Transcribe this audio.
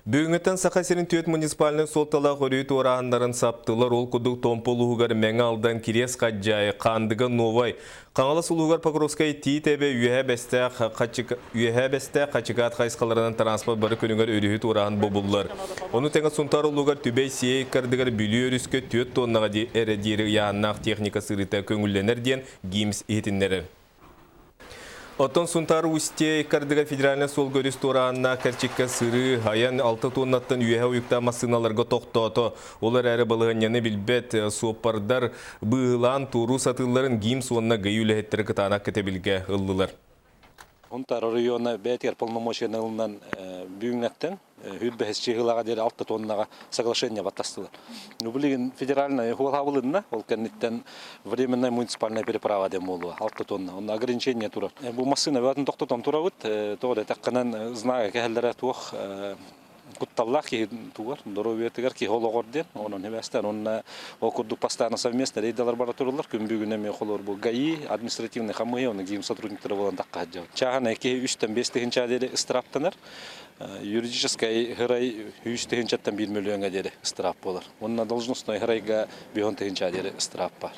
Бүгінгіттен Сақасерін түйет муниципалының солтала қорүйт орағындарын саптылар ол күдік томполуғығар мәңі алдан керес қаджайы қандығы новай. Қаңалы сұлуғар Покровскай тей-тәбе үйе бәсті қачығат қайсқаларынан транспорт бары көнігер өрігіт орағын бобылар. Оны тәңі сұнтар ұлуғар түбей сие кардығар бүлі өріске түйет тоннаға әрі яғыннақ техника сырыта көңілленер ден геймс етінлері. Оттон сунтар усте кардыга федеральный сол көріс туранна кәрчекке сыры аян 6 тоннаттан үйеға ұйықта масыналарға тоқтауты. Олар әрі балығанияны білбет суоппардар бұғылан туру сатыларын геймс онына ғайылы әттірі кітанақ кәтебілге ұллылар. Онтар района бәтер полномочияларынан бүйіннәттен хүлбәсчі ғылаға дері 6 тоннаға соглашение баттастылар. Бұлеген федеральный хуалхабылынна, ол кәнеттен временная муниципальная переправа дем болуы 6 тонна. Онда ограничение турар. Бұл машина бәтін тоқтатам тура бұд, тоғыда тәққанан знага кәхелдері туық Кутталлах ки туар, доробиятыгар ки хологорден, онон хебестен, онна окурдук постоянно совместно рейдалар баратурлар, күн бүгүнө ме холор бу ГАИ, административный хамы, оны гейм сотрудниктері болан таққа хаджау. Чағана ки 3-5 деді истраптанар, юридической хырай 3-1 миллионга деді истрап болар. Онна должностной хырайга 5 деді истрап бар.